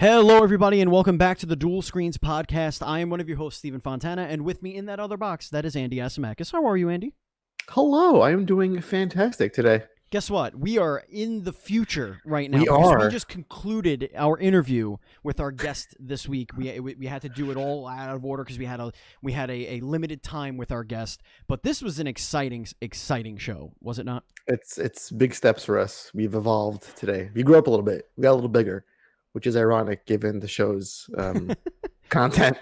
Hello, everybody, and welcome back to the Dual Screens podcast. I am one of your hosts, Stephen Fontana, and with me in that other box, that is Andy Asimakis. How are you, Andy? Hello, I am doing fantastic today. Guess what? We are in the future right now. We just concluded our interview with our guest this week. We had to do it all out of order because we had a limited time with our guest. But this was an exciting show, was it not? It's big steps for us. We've evolved today. We grew up a little bit. We got a little bigger, which is ironic given the show's content.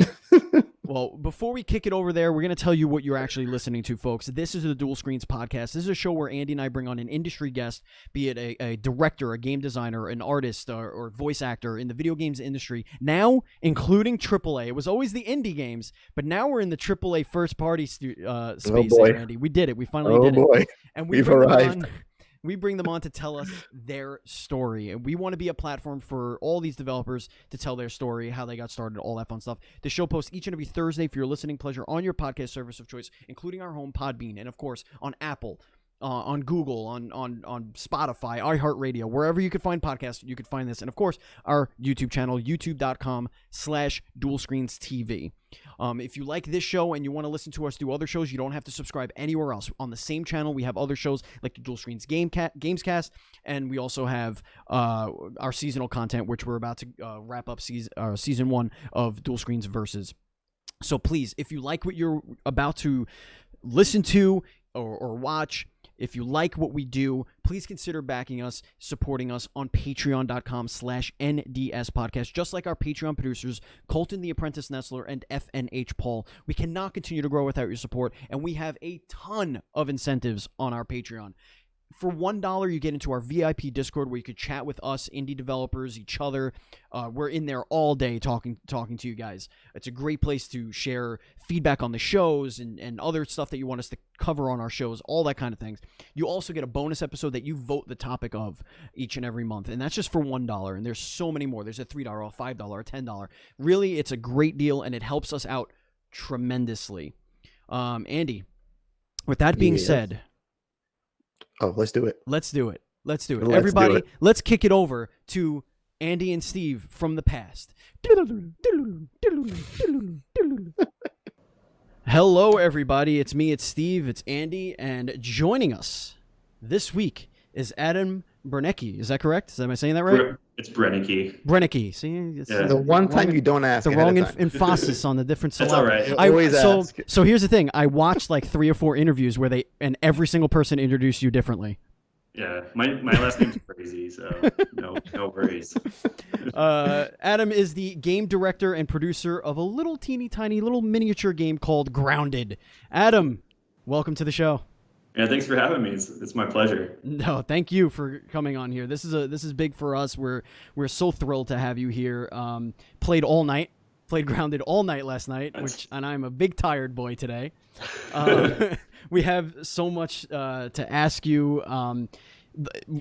Well, before we kick it over there, we're going to tell you what you're actually listening to, folks. This is the Dual Screens podcast. This is a show where Andy and I bring on an industry guest, be it a director, a game designer, an artist, or voice actor in the video games industry. Now, including AAA. It was always the indie games, but now we're in the AAA first-party space there, Andy. We did it. We finally did it. And we've arrived. We bring them on to tell us their story. And we want to be a platform for all these developers to tell their story, how they got started, all that fun stuff. The show posts each and every Thursday for your listening pleasure on your podcast service of choice, including our home Podbean, and of course on Apple, on Google, on Spotify, iHeartRadio, wherever you could find podcasts, you could find this. And of course, our YouTube channel, youtube.com/DualScreensTV. If you like this show and you want to listen to us do other shows, you don't have to subscribe anywhere else. On the same channel, we have other shows like the Dual Screens Gamescast, and we also have our seasonal content, which we're about to wrap up season 1 of Dual Screens Versus. So please, if you like what you're about to listen to or watch, if you like what we do, please consider backing us, supporting us on patreon.com/NDS podcast. Just like our Patreon producers, Colton the Apprentice Nestler and FNH Paul. We cannot continue to grow without your support, and we have a ton of incentives on our Patreon. For $1, you get into our VIP Discord where you could chat with us, indie developers, each other. We're in there all day talking to you guys. It's a great place to share feedback on the shows and other stuff that you want us to cover on our shows, all that kind of things. You also get a bonus episode that you vote the topic of each and every month, and that's just for $1. And there's so many more. There's a $3, a $5, a $10. Really, it's a great deal, and it helps us out tremendously. Andy, with that being said... Oh, let's do it. Let's do it. Everybody, let's kick it over to Andy and Steve from the past. Hello, everybody. It's me, it's Steve, it's Andy, and joining us this week is Adam Brennecke. Is that correct? Am I saying that right? It's Brennecke. Brennecke. See, it's the one time you don't ask. The wrong emphasis on the different syllable. That's all right. I always ask. So here's the thing. I watched like 3 or 4 interviews where every single person introduced you differently. Yeah, my last name's crazy, so no worries. Adam is the game director and producer of a little teeny tiny little miniature game called Grounded. Adam, welcome to the show. Yeah, thanks for having me. It's my pleasure. No, thank you for coming on here. This is big for us. We're so thrilled to have you here. Played Grounded all night last night, and I'm a big tired boy today. We have so much to ask you.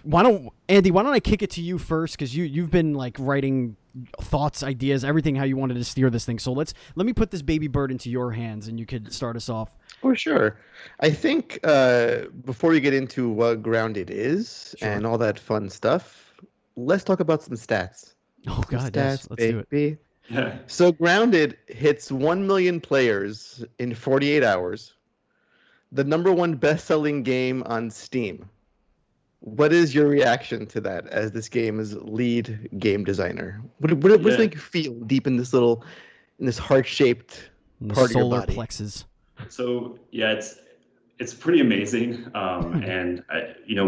Why don't I kick it to you first, because you've been like writing thoughts, ideas, everything how you wanted to steer this thing. So let me put this baby bird into your hands, and you could start us off. For sure. I think before we get into what Grounded is and all that fun stuff, let's talk about some stats. Oh God, yes. Let's do it. Yeah. So Grounded hits 1 million players in 48 hours. The #1 best-selling game on Steam. What is your reaction to that as this game's lead game designer? What does it make you feel deep in this heart-shaped part of your body? Plexus. So yeah, it's pretty amazing, and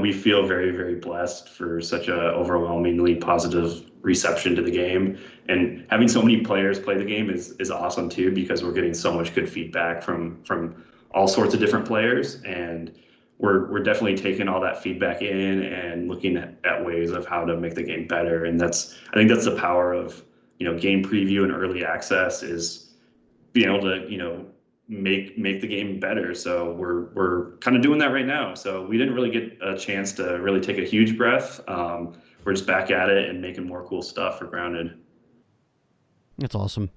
we feel very, very blessed for such a overwhelmingly positive reception to the game, and having so many players play the game is awesome too, because we're getting so much good feedback from all sorts of different players, and we're definitely taking all that feedback in and looking at ways of how to make the game better. And I think that's the power of game preview and early access, is being able to make the game better. So we're kind of doing that right now. So we didn't really get a chance to really take a huge breath. We're just back at it and making more cool stuff for Grounded. That's awesome.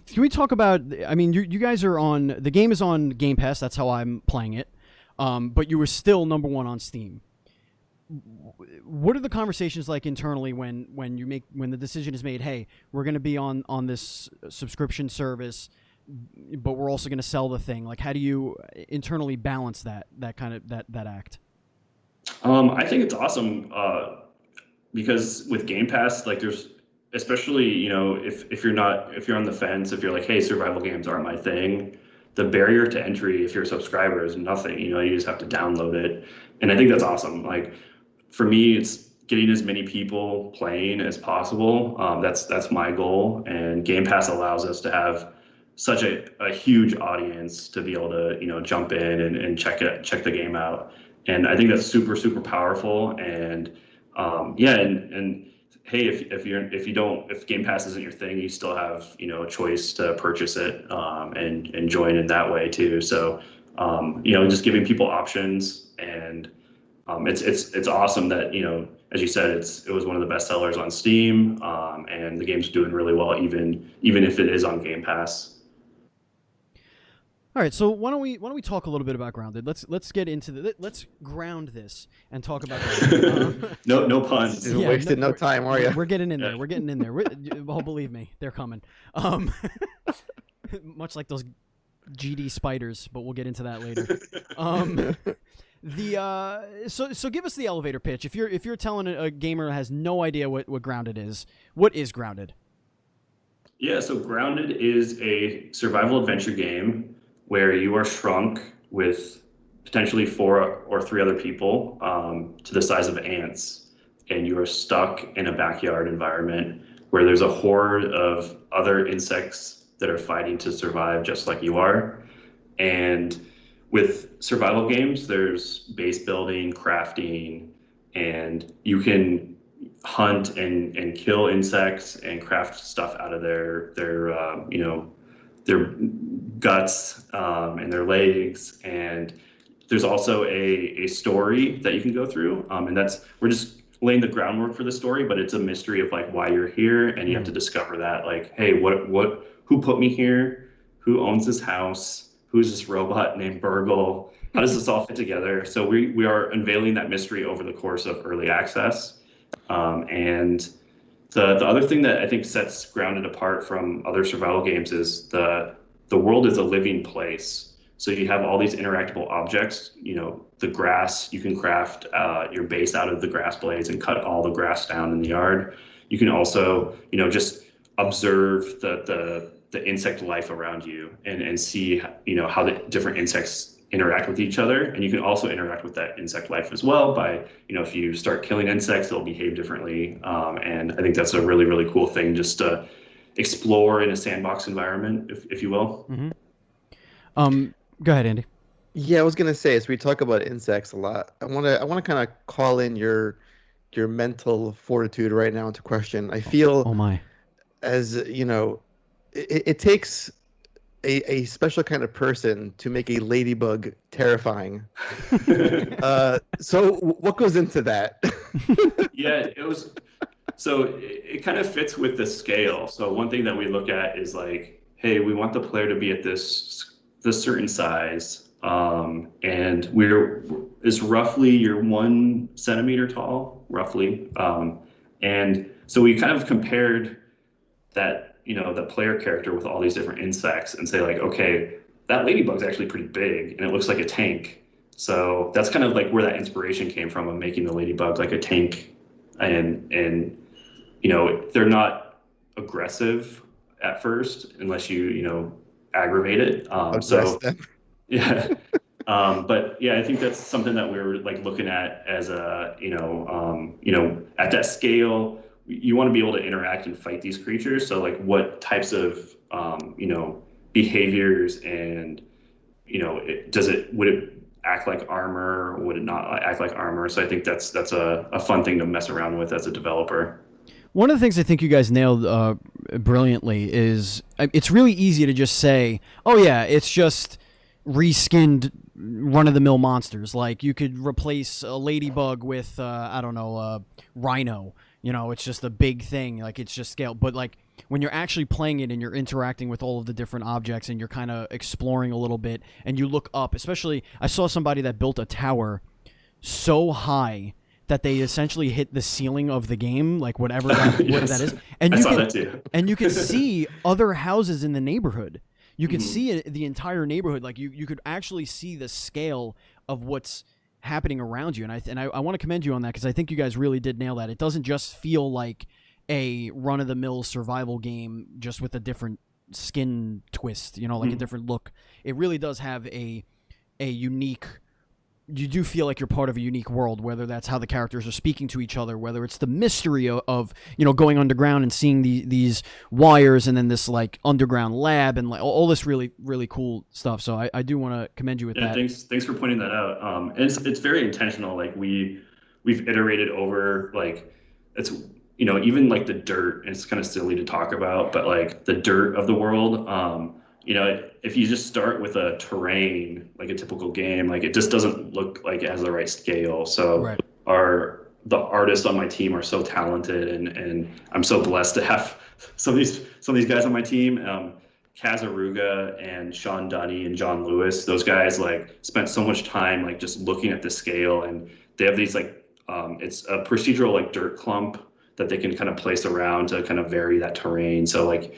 Can we talk about, you guys are on, the game is on Game Pass, that's how I'm playing it, but you were still #1 on Steam. what are the conversations like internally when the decision is made? Hey, we're going to be on this subscription service, but we're also going to sell the thing. Like, how do you internally balance that act? I think it's awesome because with Game Pass, like there's, especially, you know, if you're on the fence, if you're like, hey, survival games aren't my thing, the barrier to entry if you're a subscriber is nothing. You know, you just have to download it, and I think that's awesome. Like for me, it's getting as many people playing as possible. That's my goal, and Game Pass allows us to have such a huge audience to be able to, you know, jump in and check the game out. And I think that's super, super powerful. And and hey, if Game Pass isn't your thing, you still have, you know, a choice to purchase it and join in that way too. So you know, just giving people options, and it's awesome that, you know, as you said, it was one of the best sellers on Steam, and the game's doing really well even if it is on Game Pass. All right, so why don't we talk a little bit about Grounded? Let's get into let's ground this and talk about that. No puns. You're wasting no time, are you? We're getting in there. We're getting in there. Oh, believe me, they're coming. Much like those GD spiders, but we'll get into that later. So give us the elevator pitch. If you're telling a gamer that has no idea what Grounded is, what is Grounded? Yeah, so Grounded is a survival adventure game where you are shrunk with potentially 4 or 3 other people to the size of ants, and you are stuck in a backyard environment where there's a horde of other insects that are fighting to survive just like you are. And with survival games, there's base building, crafting, and you can hunt and kill insects and craft stuff out of their guts and their legs. And there's also a story that you can go through, and we're just laying the groundwork for the story, but it's a mystery of like why you're here, and you have to discover that, like, hey, who put me here, who owns this house, who's this robot named Burgle, how does this all fit together? So we are unveiling that mystery over the course of early access. And the other thing that I think sets Grounded apart from other survival games is the world is a living place. So you have all these interactable objects, you know, the grass, you can craft your base out of the grass blades and cut all the grass down in the yard. You can also, you know, just observe the insect life around you and see, you know, how the different insects interact with each other. And you can also interact with that insect life as well by, you know, if you start killing insects, they'll behave differently. And I think that's a really, really cool thing just to explore in a sandbox environment, if you will. Mm-hmm. Go ahead, Andy. Yeah, I was gonna say, as we talk about insects a lot, I wanna kind of call in your mental fortitude right now into question. I feel, oh my, as you know, it takes a special kind of person to make a ladybug terrifying. So what goes into that? Yeah, it kind of fits with the scale. So one thing that we look at is like, hey, we want the player to be at this certain size, and is roughly you're 1 centimeter tall, roughly. And so we kind of compared that, you know, the player character with all these different insects and say like, okay, that ladybug's actually pretty big and it looks like a tank. So that's kind of like where that inspiration came from, of making the ladybug like a tank. And you know, they're not aggressive at first unless you know, aggravate it. Yeah. But yeah, I think that's something that we were like looking at as a, you know, at that scale, you want to be able to interact and fight these creatures. So like what types of, you know, behaviors and, you know, would it act like armor, or would it not act like armor? So I think that's a fun thing to mess around with as a developer. One of the things I think you guys nailed brilliantly is it's really easy to just say, oh yeah, it's just reskinned run-of-the-mill monsters. Like you could replace a ladybug with, I don't know, a rhino. You know, it's just a big thing. Like it's just scale. But like when you're actually playing it and you're interacting with all of the different objects and you're kind of exploring a little bit and you look up, especially I saw somebody that built a tower so high that they essentially hit the ceiling of the game, like whatever that, Yes. what that is, and I you saw can that too. and you can see other houses in the neighborhood. You could see the entire neighborhood. Like you could actually see the scale of what's happening around you. And I want to commend you on that, because I think you guys really did nail that. It doesn't just feel like a run-of-the-mill survival game just with a different skin twist, like a different look. It really does have a unique. You do feel like you're part of a unique world, whether that's how the characters are speaking to each other, whether it's the mystery of going underground and seeing these wires, and then this like underground lab, and like all this really, really cool stuff. So I do want to commend you with that. Thanks for pointing that out. And it's very intentional. Like we've iterated over, like, it's even like the dirt, and it's kind of silly to talk about, but like the dirt of the world, if you just start with a terrain, like a typical game, like it just doesn't look like it has the right scale. So Right. The artists on my team are so talented, and I'm so blessed to have some of these guys on my team. Kaz Aruga and Sean Dunny and John Lewis, those guys like spent so much time like just looking at the scale, and they have these like it's a procedural like dirt clump that they can kind of place around to kind of vary that terrain. So like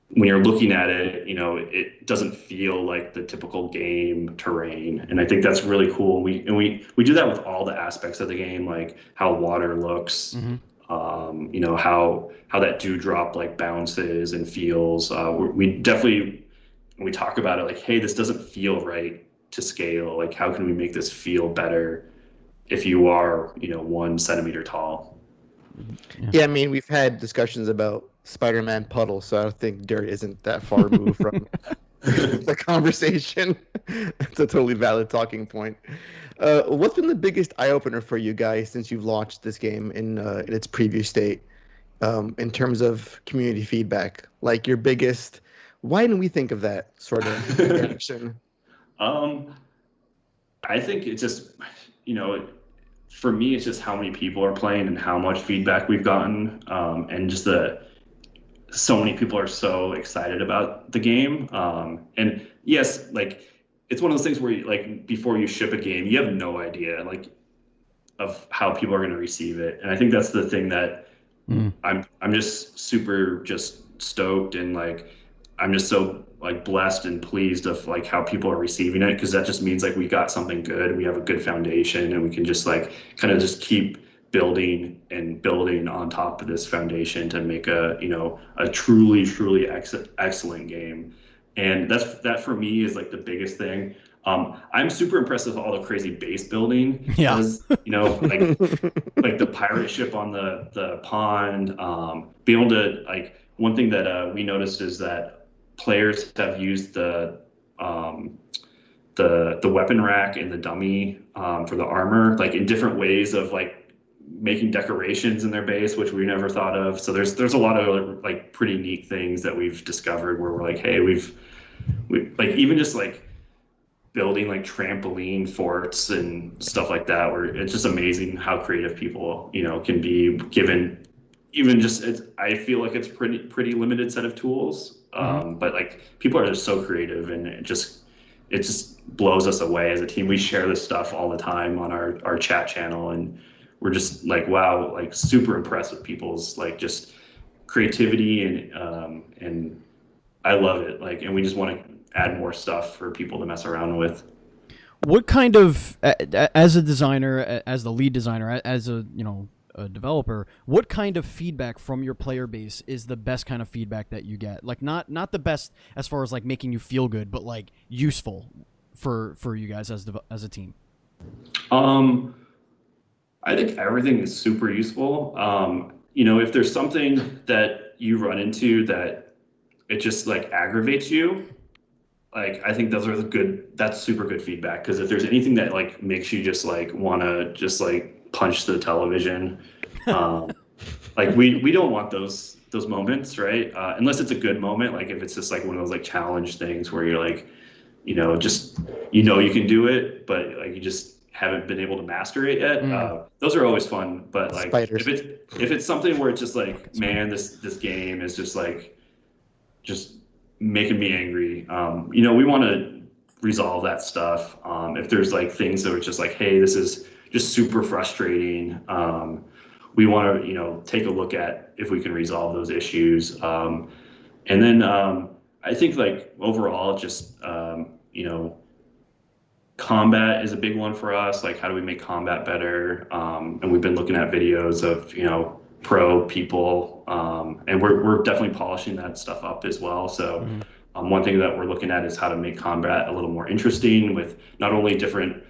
when you're looking at it, it doesn't feel like the typical game terrain. And I think that's really cool. We do that with all the aspects of the game, like how water looks, how that dewdrop like bounces and feels. We definitely, when we talk about it, like, hey, this doesn't feel right to scale. Like, how can we make this feel better if you are, 1 centimeter tall? Yeah, I mean, we've had discussions about Spider-Man puddle, so I don't think dirt isn't that far removed from the conversation. It's a totally valid talking point. What's been the biggest eye-opener for you guys since you've launched this game in its preview state, in terms of community feedback? Like your biggest, why didn't we think of that sort of reaction? I think it's just, for me, it's just how many people are playing and how much feedback we've gotten, and just so many people are so excited about the game. And yes, like it's one of those things where like before you ship a game, you have no idea like of how people are going to receive it. And I think that's the thing that I'm just super just stoked, and like I'm just so like blessed and pleased of like how people are receiving it, because that just means like we got something good, we have a good foundation, and we can just like kind of just keep building and building on top of this foundation to make a truly excellent game. And that for me is like the biggest thing. I'm super impressed with all the crazy base building. Yeah. like the pirate ship on the pond, being able to like, one thing that we noticed is that players have used the weapon rack and the dummy for the armor, like in different ways of like making decorations in their base, which we never thought of. So there's a lot of like pretty neat things that we've discovered where we're like, hey, we like even just like building like trampoline forts and stuff like that, where it's just amazing how creative people can be given even just I feel like it's pretty limited set of tools. But like people are just so creative, and it just blows us away as a team. We share this stuff all the time on our chat channel, and we're just like, wow, like super impressed with people's like just creativity, and I love it. Like, and we just want to add more stuff for people to mess around with. What kind of, as a designer, as the lead designer, as a developer, what kind of feedback from your player base is the best kind of feedback that you get? Like not the best as far as like making you feel good, but like useful for you guys as a team. I think everything is super useful. If there's something that you run into that it just like aggravates you, like I think that's super good feedback. Because if there's anything that like makes you just like want to just like punch the television, like we don't want those moments, right? Unless it's a good moment, like if it's just like one of those like challenge things where you're like, just you can do it, but like you just haven't been able to master it yet. Those are always fun, but like Spiders. if it's something where it's just like, man, this game is just like just making me angry, we want to resolve that stuff. If there's like things that are just like, hey, this is just super frustrating. We want to, take a look at if we can resolve those issues. And then I think like overall, just, combat is a big one for us. Like, how do we make combat better? And we've been looking at videos of, pro people, and we're definitely polishing that stuff up as well. So one thing that we're looking at is how to make combat a little more interesting with not only different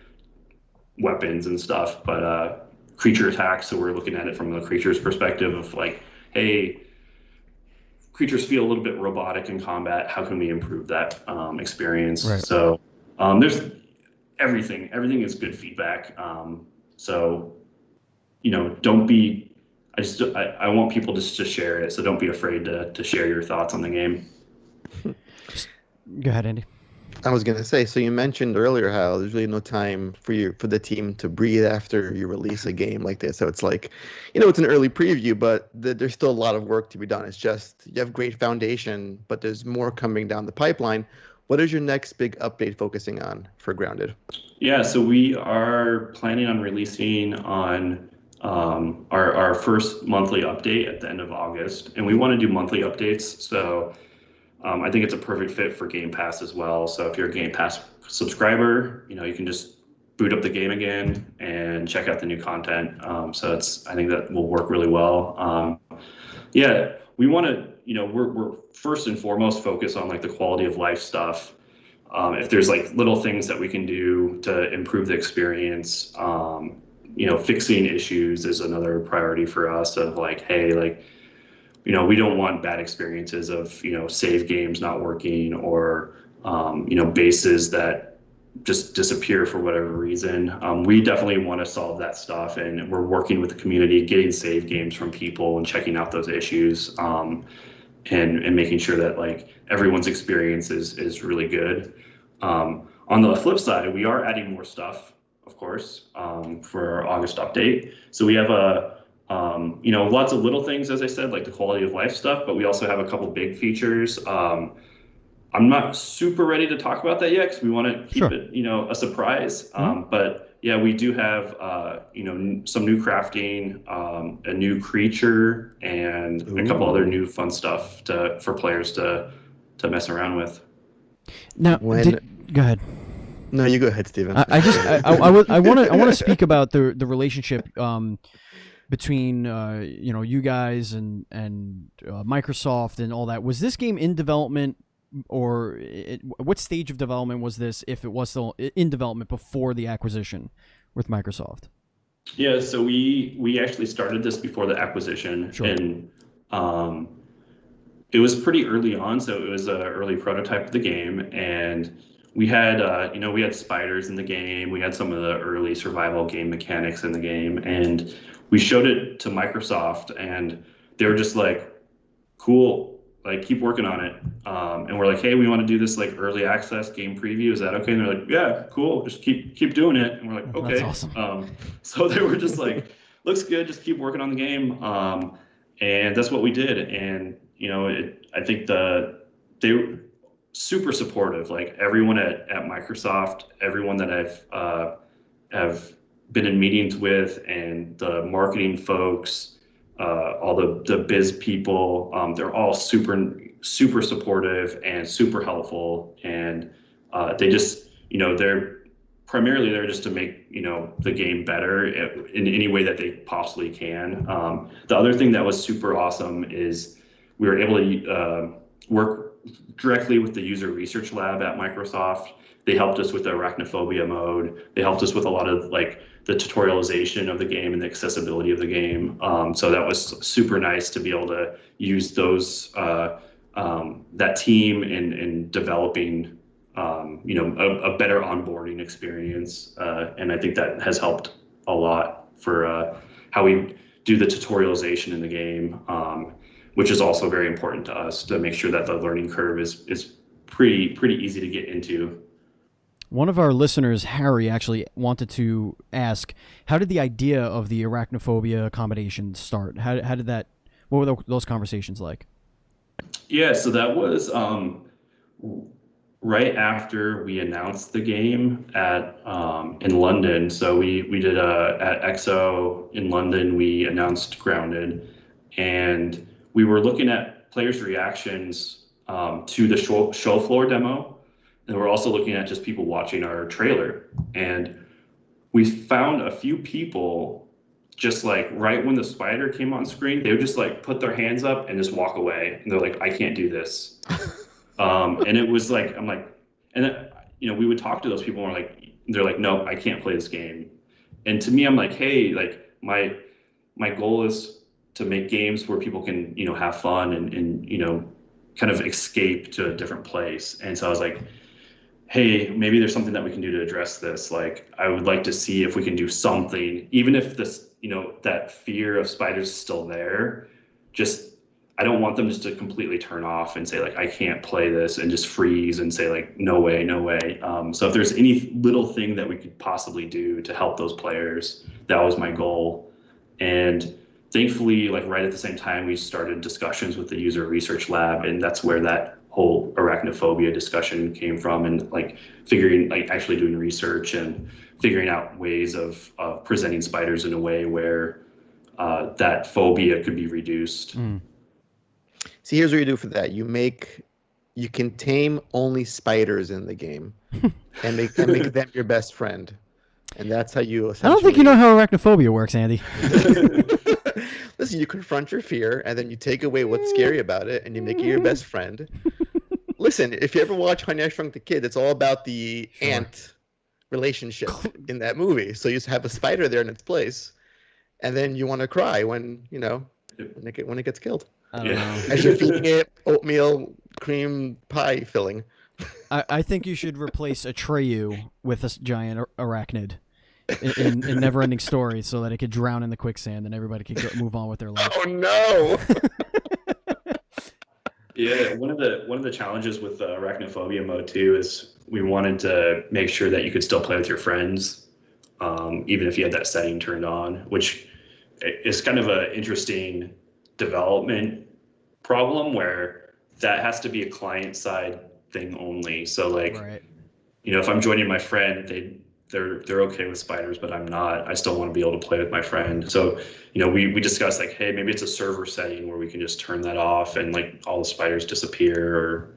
weapons and stuff, but creature attacks. So we're looking at it from the creature's perspective of like, hey, creatures feel a little bit robotic in combat. How can we improve that experience? Right. So there's everything is good feedback. So don't be, I want people just to share it. So don't be afraid to share your thoughts on the game. Go ahead, Andy. I was going to say, so you mentioned earlier how there's really no time for the team to breathe after you release a game like this. So it's like, it's an early preview, but there's still a lot of work to be done. It's just, you have great foundation, but there's more coming down the pipeline. What is your next big update focusing on for Grounded? Yeah, so we are planning on releasing on our first monthly update at the end of August, and we want to do monthly updates. So I think it's a perfect fit for Game Pass as well. So if you're a Game Pass subscriber, you can just boot up the game again and check out the new content. So I think that will work really well. Yeah, we want to, we're first and foremost focused on like the quality of life stuff. If there's like little things that we can do to improve the experience, fixing issues is another priority for us of like, hey, like, we don't want bad experiences of, save games not working or, bases that just disappear for whatever reason. We definitely want to solve that stuff, and we're working with the community, getting save games from people and checking out those issues, and making sure that like everyone's experience is really good. On the flip side, we are adding more stuff, of course, for our August update. So we have lots of little things, as I said, like the quality of life stuff, but we also have a couple big features. I'm not super ready to talk about that yet because we want to keep it, a surprise. But yeah, we do have, some new crafting, a new creature, and a couple other new fun stuff for players to mess around with. Now, go ahead. No, you go ahead, Steven. I want to speak about the relationship between you guys and Microsoft and all that. Was this game in development, or what stage of development was this, if it was still in development before the acquisition with Microsoft? Yeah, so we actually started this before the acquisition. Sure. And it was pretty early on, so it was an early prototype of the game, and we had we had spiders in the game. We had some of the early survival game mechanics in the game, and we showed it to Microsoft, and they were just like, cool, like keep working on it. And we're like, hey, we want to do this like early access game preview. Is that okay? And they're like, yeah, cool. Just keep doing it. And we're like, okay. That's awesome. So they were just like, looks good. Just keep working on the game. And that's what we did. And I think they were super supportive. Like everyone at Microsoft, everyone that have been in meetings with, and the marketing folks, all the biz people, they're all super supportive and super helpful, and they just they're primarily there just to make the game better in any way that they possibly can. The other thing that was super awesome is we were able to work directly with the user research lab at Microsoft. They helped us with the Arachnophobia mode. They helped us with a lot of like the tutorialization of the game and the accessibility of the game. So that was super nice to be able to use those that team in developing a better onboarding experience. And I think that has helped a lot for how we do the tutorialization in the game, which is also very important to us to make sure that the learning curve is pretty easy to get into. One of our listeners, Harry, actually wanted to ask, how did the idea of the Arachnophobia accommodation start? How did that, what were those conversations like? Yeah, so that was right after we announced the game at in London. So we did at EXO in London. We announced Grounded, and we were looking at players' reactions to the show floor demo, and we're also looking at just people watching our trailer. And we found a few people just like right when the spider came on screen, they would just like put their hands up and just walk away, and they're like, "I can't do this." And it was like, I'm like, and then, we would talk to those people and they're like, "No, I can't play this game." And to me, I'm like, hey, like my goal is to make games where people can, have fun and kind of escape to a different place. And so I was like, hey, maybe there's something that we can do to address this. Like, I would like to see if we can do something, even if this, that fear of spiders is still there. Just, I don't want them just to completely turn off and say like, I can't play this, and just freeze and say like, no way, no way. So if there's any little thing that we could possibly do to help those players, that was my goal. And thankfully, like right at the same time, we started discussions with the user research lab, and that's where that whole arachnophobia discussion came from, and like figuring, like actually doing research and figuring out ways of presenting spiders in a way where that phobia could be reduced. See, here's what you do for that. You can tame only spiders in the game and make them your best friend. And that's how you essentially... I don't think you know how arachnophobia works, Andy. Listen, you confront your fear, and then you take away what's scary about it, and you make it your best friend. Listen, if you ever watch Honey, I Shrunk the Kid, it's all about the ant relationship in that movie. So you just have a spider there in its place, and then you want to cry when it gets killed. I don't know. As you're feeding it oatmeal cream pie filling. I think you should replace Atreyu with a giant arachnid in Neverending Story, so that it could drown in the quicksand and everybody could move on with their life. Oh no! Yeah, one of the challenges with arachnophobia mode too is we wanted to make sure that you could still play with your friends, even if you had that setting turned on, which is kind of an interesting development problem where that has to be a client side thing only. So like, right. If I'm joining my friend, they're okay with spiders, but I'm not. I still want to be able to play with my friend. So, we discussed like, hey, maybe it's a server setting where we can just turn that off and like all the spiders disappear, or,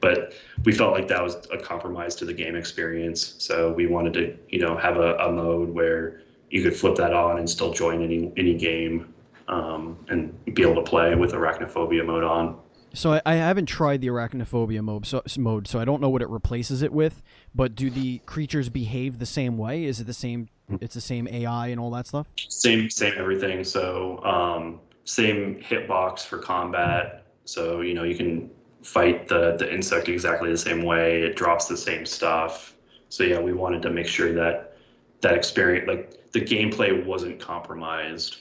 but we felt like that was a compromise to the game experience. So we wanted to, have a mode where you could flip that on and still join any game, and be able to play with arachnophobia mode on. So I haven't tried the arachnophobia mode, so I don't know what it replaces it with. But do the creatures behave the same way? Is it the same? It's the same AI and all that stuff. Same everything. So same hitbox for combat. So you can fight the insect exactly the same way. It drops the same stuff. So yeah, we wanted to make sure that experience, like the gameplay, wasn't compromised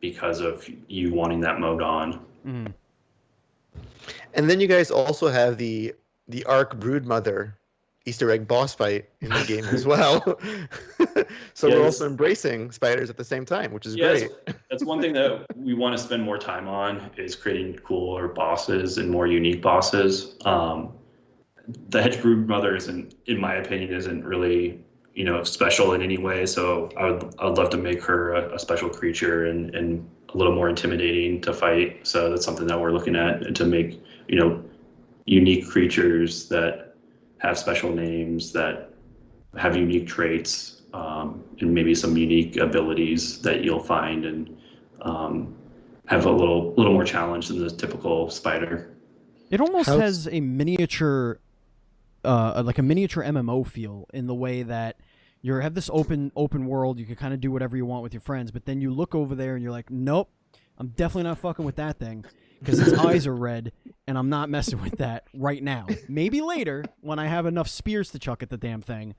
because of you wanting that mode on. Mm-hmm. And then you guys also have the Ark Broodmother Easter egg boss fight in the game as well. So we're also embracing spiders at the same time, which is great. That's one thing that we want to spend more time on, is creating cooler bosses and more unique bosses. The Hedge Broodmother in my opinion, isn't really special in any way. So I'd love to make her a special creature and a little more intimidating to fight. So that's something that we're looking at, to make unique creatures that have special names, that have unique traits, and maybe some unique abilities that you'll find, and have a little more challenge than the typical spider. It almost has a miniature, like a miniature MMO feel, in the way that you have this open world. You can kind of do whatever you want with your friends, but then you look over there and you're like, nope, I'm definitely not fucking with that thing, because its eyes are red, and I'm not messing with that right now. Maybe later, when I have enough spears to chuck at the damn thing.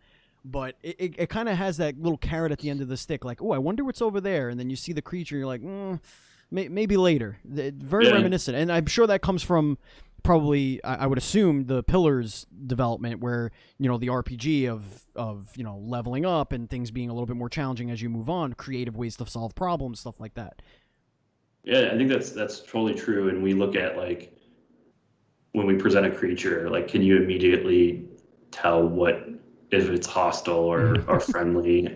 But it kind of has that little carrot at the end of the stick, like, oh, I wonder what's over there. And then you see the creature, and you're like, maybe later. Very reminiscent. And I'm sure that comes from probably, I would assume, the Pillars development, where, the RPG of leveling up and things being a little bit more challenging as you move on, creative ways to solve problems, stuff like that. Yeah, I think that's totally true. And we look at, like, when we present a creature, like, can you immediately tell if it's hostile or friendly,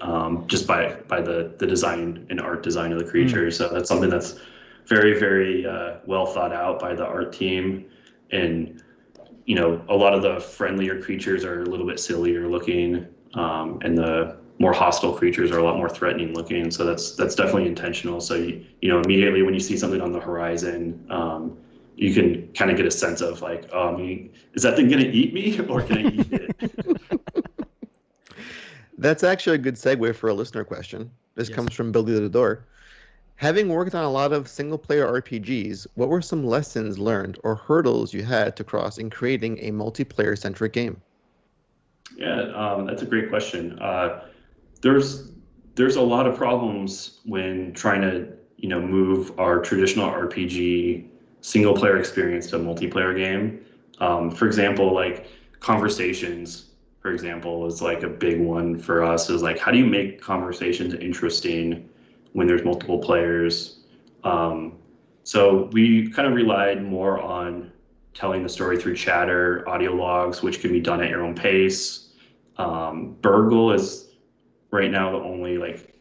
just by the design and art design of the creature. So that's something that's very, very well thought out by the art team. And, a lot of the friendlier creatures are a little bit sillier looking, and the more hostile creatures are a lot more threatening looking. So that's definitely intentional. So, immediately when you see something on the horizon, you can kind of get a sense of like, is that thing going to eat me or can I eat it? That's actually a good segue for a listener question. This Yes. comes from Billy the Door. Having worked on a lot of single-player RPGs, what were some lessons learned or hurdles you had to cross in creating a multiplayer-centric game? Yeah, that's a great question. There's a lot of problems when trying to move our traditional RPG single player experience to a multiplayer game. For example, like conversations, for example, is like a big one for us. Is like, how do you make conversations interesting when there's multiple players? So we kind of relied more on telling the story through chatter, audio logs, which can be done at your own pace. Burgle is right now the only like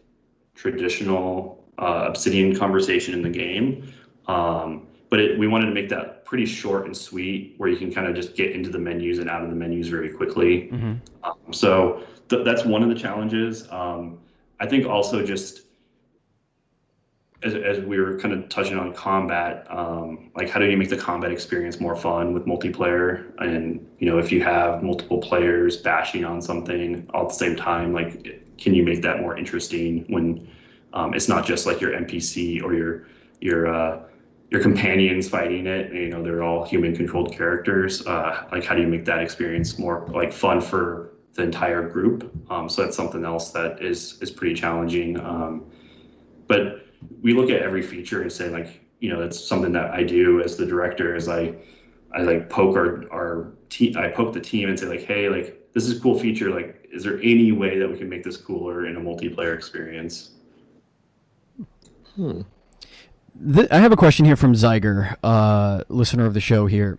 traditional Obsidian conversation in the game. But we wanted to make that pretty short and sweet, where you can kind of just get into the menus and out of the menus very quickly. So that's one of the challenges. I think also just as we were kind of touching on combat, like how do you make the combat experience more fun with multiplayer? And if you have multiple players bashing on something all at the same time, like can you make that more interesting when it's not just like your NPC or your companions fighting it? They're all human controlled characters. Like how do you make that experience more like fun for the entire group? So that's something else that is pretty challenging. But we look at every feature and say like, it's something that I do as the director, is I like poke our team, I poke the team and say like, hey, like this is a cool feature. Like, is there any way that we can make this cooler in a multiplayer experience? I have a question here from Zyger, listener of the show here.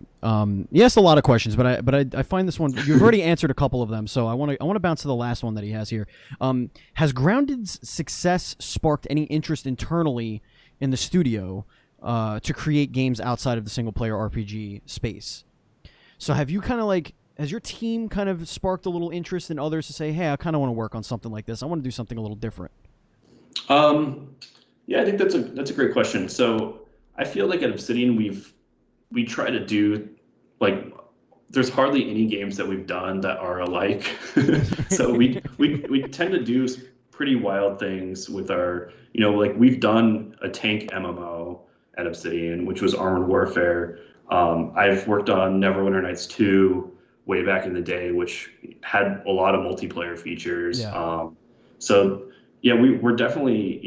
He asked a lot of questions, but I find this one, you've already answered a couple of them, so I want to bounce to the last one that he has here. Has Grounded's success sparked any interest internally in the studio to create games outside of the single player RPG space? So have you kind of like, has your team kind of sparked a little interest in others to say, hey, I kind of want to work on something like this. I want to do something a little different. Yeah, I think that's a great question. So I feel like at Obsidian we try to do like, there's hardly any games that we've done that are alike. So we tend to do pretty wild things with our, like we've done a tank MMO at Obsidian, which was Armored Warfare. I've worked on Neverwinter Nights 2 way back in the day, which had a lot of multiplayer features. Yeah. So yeah, we're definitely,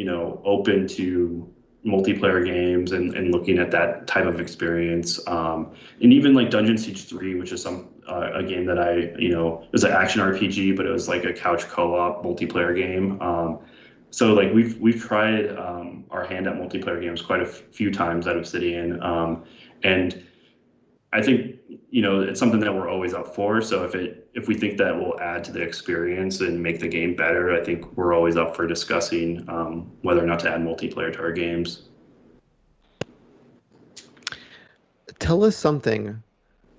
open to multiplayer games and looking at that type of experience. And even like Dungeon Siege 3, which is a game that it was an action RPG, but it was like a couch co-op multiplayer game. So like we've tried our hand at multiplayer games quite a few times at Obsidian. And I think, it's something that we're always up for. So if we think that will add to the experience and make the game better, I think we're always up for discussing whether or not to add multiplayer to our games. Tell us something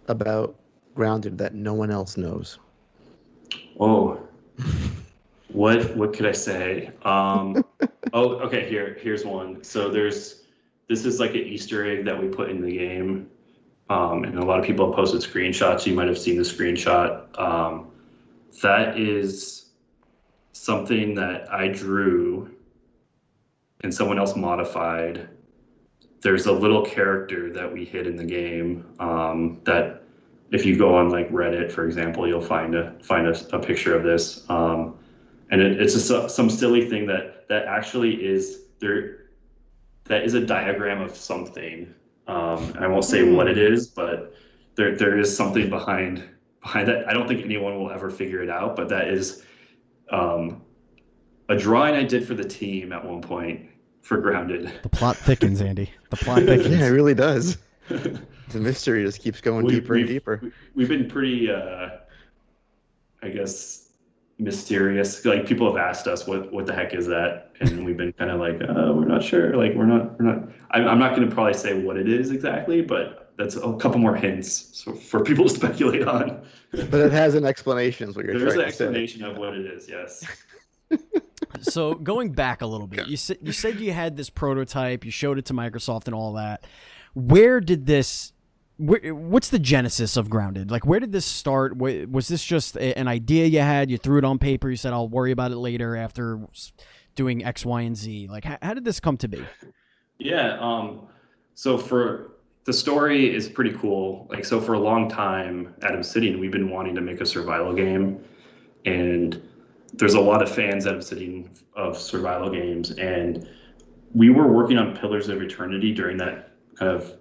about Grounded that no one else knows. Oh, what could I say? Okay, here's one. So this is like an Easter egg that we put in the game. And a lot of people have posted screenshots. You might have seen the screenshot. That is something that I drew and someone else modified. There's a little character that we hid in the game that if you go on like Reddit, for example, you'll find a picture of this. And it's just some silly thing that actually is there. That is a diagram of something. I won't say what it is, but there is something behind that. I don't think anyone will ever figure it out, but that is a drawing I did for the team at one point for Grounded. The plot thickens, Andy. The plot thickens. Yeah, it really does. the mystery just keeps going deeper and deeper. We've been pretty, I guess, mysterious. Like people have asked us, what the heck is that? And we've been kind of like, we're not sure. Like we're not. I'm not going to probably say what it is exactly, but that's a couple more hints for people to speculate on. But it has an explanation. Is what you're trying to say. There's an explanation of what it is. Yes. So going back a little bit, you said you had this prototype, you showed it to Microsoft and all that. What's the genesis of Grounded? Like, where did this start? Was this just an idea you had? You threw it on paper. You said, I'll worry about it later after doing X, Y, and Z. Like, how did this come to be? Yeah. So for the story is pretty cool. Like, so for a long time at Obsidian, we've been wanting to make a survival game, and there's a lot of fans at Obsidian of survival games, and we were working on Pillars of Eternity during that kind of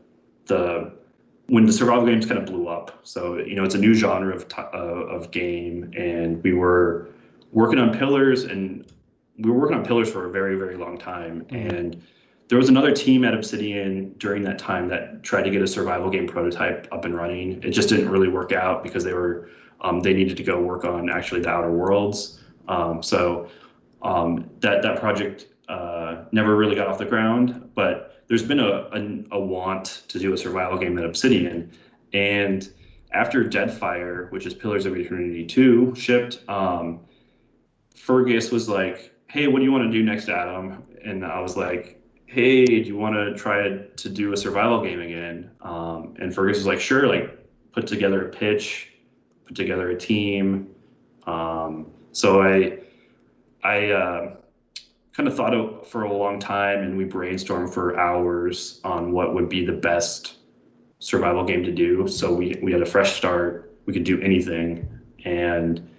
when the survival games kind of blew up. So, it's a new genre of game, and we were working on Pillars, and we were working on Pillars for a very, very long time. And there was another team at Obsidian during that time that tried to get a survival game prototype up and running. It just didn't really work out because they needed to go work on actually the Outer Worlds. So that project never really got off the ground, but there's been a want to do a survival game at Obsidian. And after Deadfire, which is Pillars of Eternity 2, shipped, Fergus was like, hey, what do you want to do next, Adam? And I was like, hey, do you want to try to do a survival game again? And Fergus was like, sure, like put together a pitch, put together a team. So I kind of thought for a long time, and we brainstormed for hours on what would be the best survival game to do. So we had a fresh start. We could do anything. And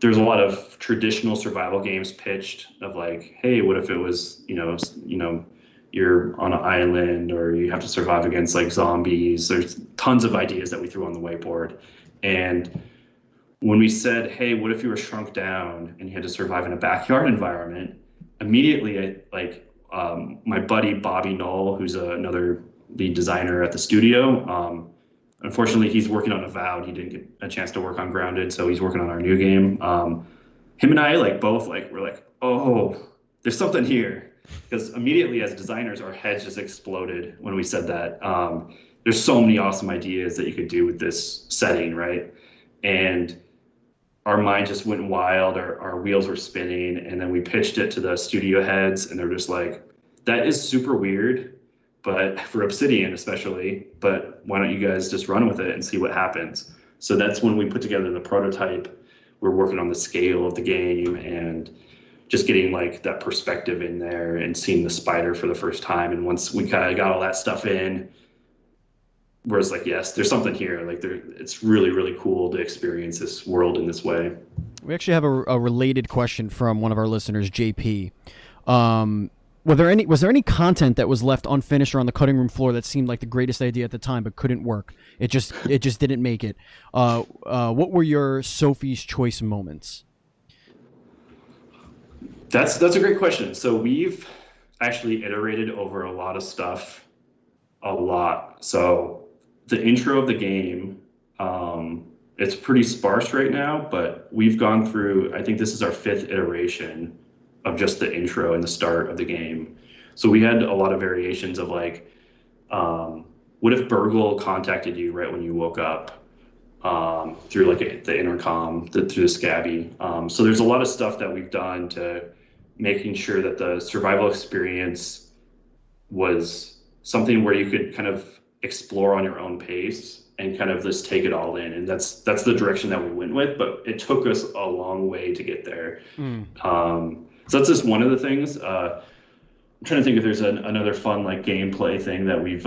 there's a lot of traditional survival games pitched of like, hey, what if it was, you're on an island or you have to survive against like zombies. There's tons of ideas that we threw on the whiteboard. And when we said, hey, what if you were shrunk down and you had to survive in a backyard environment, immediately my buddy Bobby Knoll, who's another lead designer at the studio, unfortunately he's working on Avowed. He didn't get a chance to work on Grounded, so he's working on our new game. Him and I were like, oh, there's something here. Because immediately as designers, our heads just exploded when we said that. There's so many awesome ideas that you could do with this setting, right? And our mind just went wild, our wheels were spinning, and then we pitched it to the studio heads, and they're just like, that is super weird, but for Obsidian especially, but why don't you guys just run with it and see what happens? So that's when we put together the prototype. We're working on the scale of the game and just getting like that perspective in there and seeing the spider for the first time. And once we kind of got all that stuff in, where it's like, yes, there's something here. Like it's really, really cool to experience this world in this way. We actually have a related question from one of our listeners, JP. Was there any content that was left unfinished or on the cutting room floor that seemed like the greatest idea at the time but couldn't work? It just didn't make it. What were your Sophie's Choice moments? That's a great question. So we've actually iterated over a lot of stuff, a lot. So the intro of the game, it's pretty sparse right now, but we've gone through, I think this is our 5th iteration of just the intro and the start of the game. So we had a lot of variations of like, what if Burgle contacted you right when you woke up through like the intercom, through the Scabby. So there's a lot of stuff that we've done to making sure that the survival experience was something where you could kind of explore on your own pace and kind of just take it all in. And that's the direction that we went with, but it took us a long way to get there. So that's just one of the things. I'm trying to think if there's another fun like gameplay thing that we've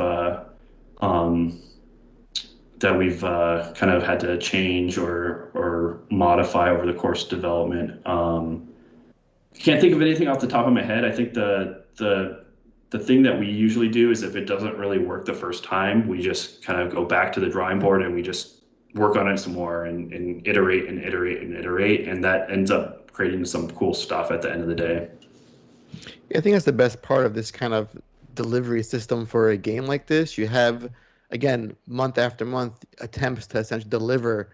kind of had to change or modify over the course of development. Can't think of anything off the top of my head. I think the thing that we usually do is if it doesn't really work the first time, we just kind of go back to the drawing board and we just work on it some more and iterate and iterate and iterate, and that ends up creating some cool stuff at the end of the day. I think that's the best part of this kind of delivery system for a game like this. You have again, month after month, attempts to essentially deliver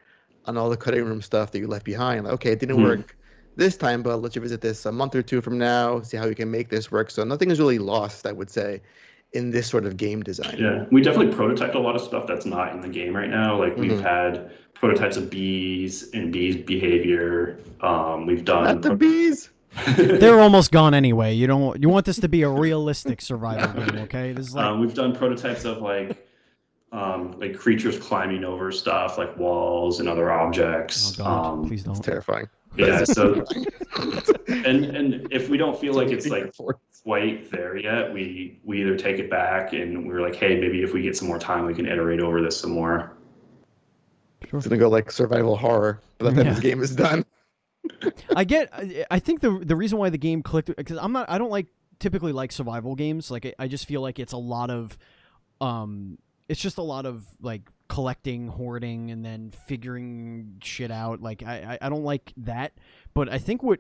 on all the cutting room stuff that you left behind. Like, okay, it didn't work this time, but let's revisit this a month or two from now, see how we can make this work. So nothing is really lost, I would say, in this sort of game design. Yeah, we definitely prototyped a lot of stuff that's not in the game right now. Like we've had prototypes of bees and bees behavior. We've done Not the bees. They're almost gone anyway. You want this to be a realistic survival game, okay? This is like we've done prototypes of like creatures climbing over stuff like walls and other objects. Oh God, please don't. It's terrifying. Yeah, so and if we don't feel like it's like quite there yet, we either take it back and we're like, hey, maybe if we get some more time, we can iterate over this some more. Sure. It's gonna go like survival horror, but then this game is done. I think the reason why the game clicked, because I don't typically like survival games. Like I just feel like it's a lot of it's just a lot of like collecting, hoarding, and then figuring shit out. Like I don't like that. But I think what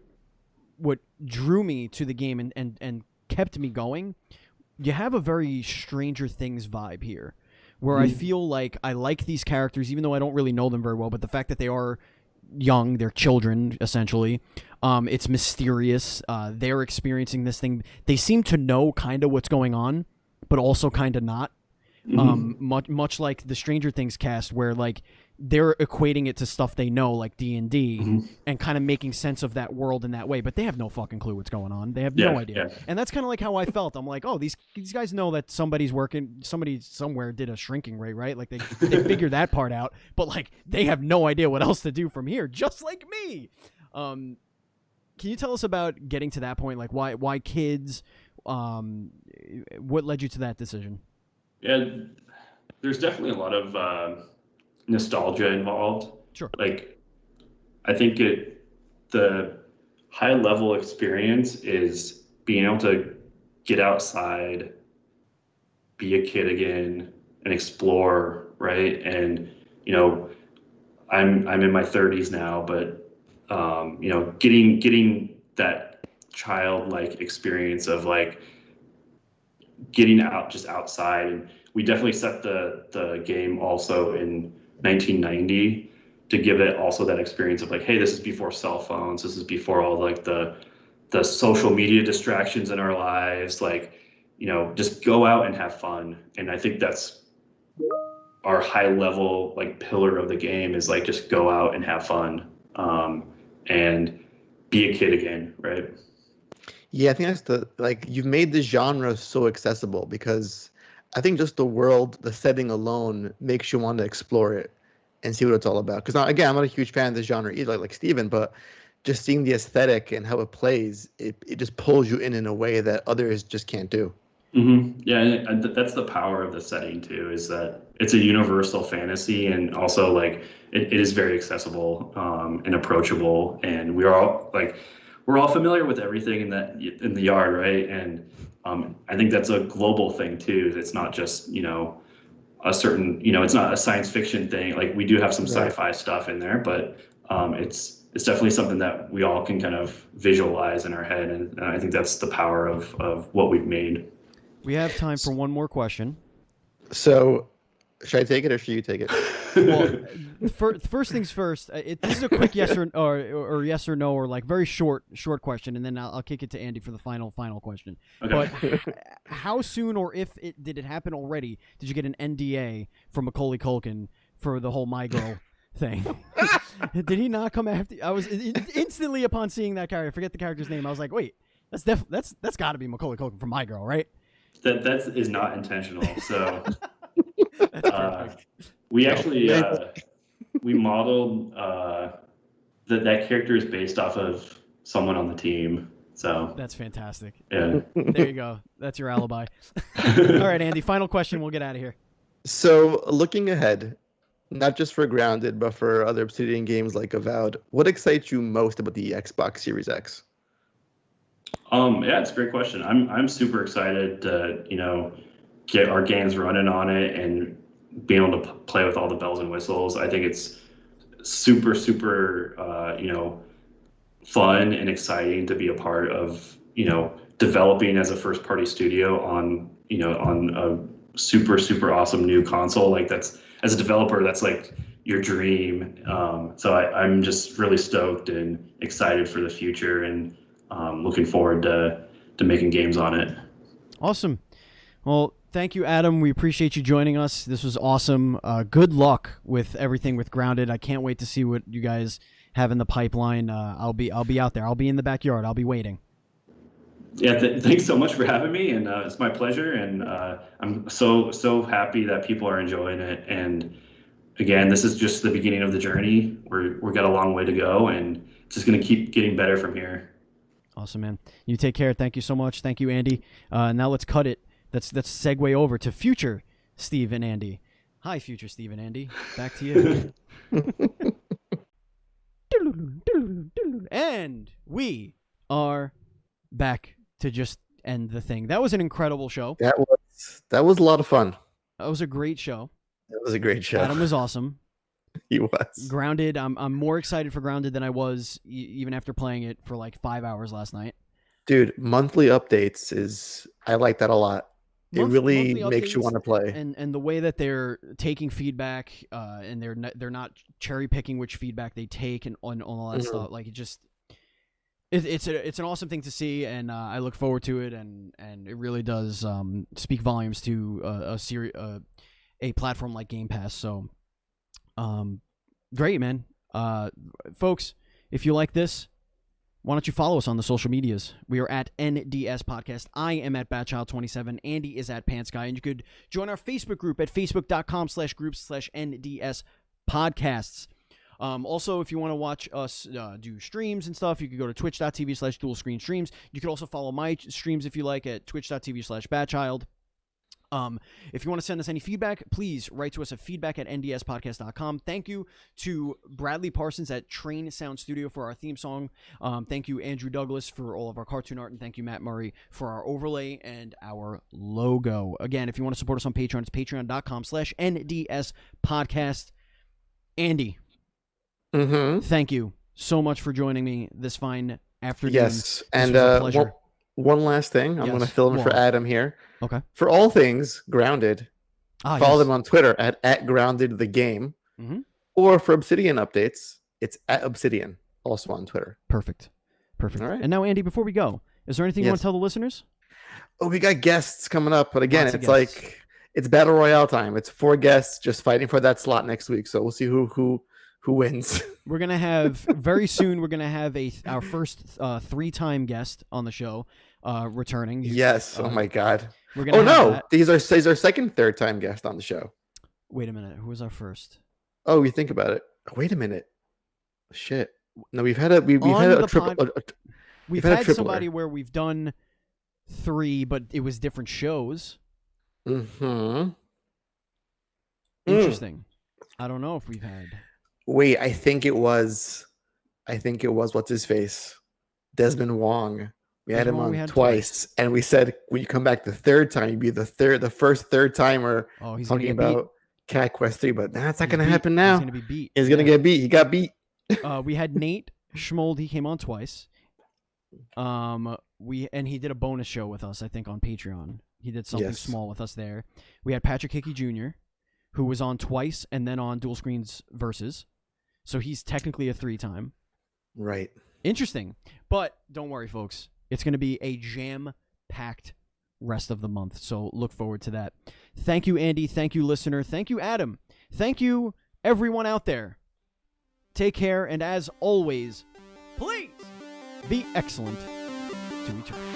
drew me to the game and kept me going, you have a very Stranger Things vibe here, where I feel like I like these characters, even though I don't really know them very well, but the fact that they are young, they're children, essentially. It's mysterious. They're experiencing this thing. They seem to know kind of what's going on, but also kind of not. Much like the Stranger Things cast, where like they're equating it to stuff they know, like D&D, and kind of making sense of that world in that way, but they have no fucking clue what's going on. They have no idea. Yeah. And that's kind of like how I felt. I'm like, oh, these guys know that somebody somewhere did a shrinking ray, right? Like they figured that part out, but like they have no idea what else to do from here, just like me. Can you tell us about getting to that point? Like why kids? What led you to that decision? Yeah, there's definitely a lot of nostalgia involved. Sure. Like, I think the high level experience is being able to get outside, be a kid again, and explore, right? And I'm in my 30s now, but getting that childlike experience of like getting out just outside. And we definitely set the game also in 1990 to give it also that experience of like, hey, this is before cell phones, this is before all like the social media distractions in our lives, like just go out and have fun. And I think that's our high level like pillar of the game, is like just go out and have fun, and be a kid again, right? Yeah, I think that's you've made the genre so accessible, because I think just the world, the setting alone makes you want to explore it and see what it's all about. Because again, I'm not a huge fan of this genre either, like Steven, but just seeing the aesthetic and how it plays, it just pulls you in a way that others just can't do. Yeah, and that's the power of the setting too, is that it's a universal fantasy, and also like it is very accessible and approachable, and we're all familiar with everything in the yard, right? And I think that's a global thing too. It's not just a certain it's not a science fiction thing. Like we do have some sci-fi stuff in there, but it's definitely something that we all can kind of visualize in our head, and I think that's the power of what we've made. We have time for one more question. So, should I take it or should you take it? Well, first things first. This is a quick yes or yes or no, or like very short question, and then I'll kick it to Andy for the final question. Okay. But how soon, or if did it happen already? Did you get an NDA from Macaulay Culkin for the whole My Girl thing? Did he not come after? I was instantly upon seeing that character. I forget the character's name. I was like, wait, that's got to be Macaulay Culkin from My Girl, right? That is not intentional. So we actually we modeled that character is based off of someone on the team. So that's fantastic. Yeah. There you go. That's your alibi. All right, Andy, final question. We'll get out of here. So looking ahead, not just for Grounded, but for other Obsidian games like Avowed, what excites you most about the Xbox Series X? Yeah, it's a great question. I'm super excited to, get our games running on it and being able to play with all the bells and whistles. I think it's super, super, fun and exciting to be a part of, developing as a first party studio on, on super, super awesome new console. Like that's, as a developer, that's like your dream. So I'm just really stoked and excited for the future, and looking forward to making games on it. Awesome. Well, thank you, Adam. We appreciate you joining us. This was awesome. Good luck with everything with Grounded. I can't wait to see what you guys have in the pipeline. I'll be out there. I'll be in the backyard. I'll be waiting. Yeah, thanks so much for having me, and it's my pleasure. And I'm so happy that people are enjoying it. And again, this is just the beginning of the journey. We've got a long way to go, and it's just going to keep getting better from here. Awesome, man. You take care. Thank you so much. Thank you, Andy. Now let's cut it. Let's segue over to future Steve and Andy. Hi, future Steve and Andy. Back to you. And we are back to just end the thing. That was an incredible show. That was a lot of fun. That was a great show. That was a great show. Adam was awesome. He was. Grounded. I'm more excited for Grounded than I was even after playing it for like 5 hours last night. Dude, monthly updates I like that a lot. It really makes you want to play. And the way that they're taking feedback, and they're not cherry picking which feedback they take and on all that stuff. Like it's an awesome thing to see, and I look forward to it, and it really does speak volumes to a platform like Game Pass. So, great, man. Folks, if you like this, why don't you follow us on the social medias? We are at NDS Podcast. I am at Batchild27. Andy is at Pantsky. And you could join our Facebook group at facebook.com/groups/NDS Podcasts. Also, if you want to watch us do streams and stuff, you can go to twitch.tv/dualscreenstreams. You could also follow my streams if you like at twitch.tv/Batchild. If you want to send us any feedback, please write to us at feedback@ndspodcast.com. Thank you to Bradley Parsons at Train Sound Studio for our theme song. Thank you, Andrew Douglas, for all of our cartoon art. And thank you, Matt Murray, for our overlay and our logo. Again, if you want to support us on Patreon, it's patreon.com/NDS podcast. Andy, thank you so much for joining me this fine afternoon. Yes, and one last thing. I'm going to fill in for Adam here. Okay. For all things Grounded, follow them on Twitter at @GroundedTheGame. Or for Obsidian updates, it's @Obsidian, also on Twitter. Perfect. All right. And now, Andy, before we go, is there anything you want to tell the listeners? Oh, we got guests coming up. But again, it's Battle Royale time. It's 4 guests just fighting for that slot next week. So we'll see who wins. We're going to have, very soon, we're going to have our first 3-time guest on the show returning. Yes. Oh, my God. We're gonna that. These are second, 3rd-time guest on the show. Wait a minute. Who was our first? Oh, you think about it. Wait a minute. Shit. No, we've had a triple. We've had somebody where we've done 3, but it was different shows. Interesting. I don't know if we've had. Wait, I think it was what's his face, Desmond Wong. We had him on twice, and we said when you come back the 3rd time, you'd be the first third timer. Oh, he's talking about Cat Quest 3, but that's not going to happen now. He's going to be beat. He's going to get beat. He got beat. We had Nate Schmold. He came on twice. And he did a bonus show with us, I think, on Patreon. He did something small with us there. We had Patrick Hickey Jr., who was on twice and then on Dual Screens Versus. So he's technically a 3-time. Right. Interesting. But don't worry, folks. It's going to be a jam-packed rest of the month. So look forward to that. Thank you, Andy. Thank you, listener. Thank you, Adam. Thank you, everyone out there. Take care. And as always, please be excellent to each other.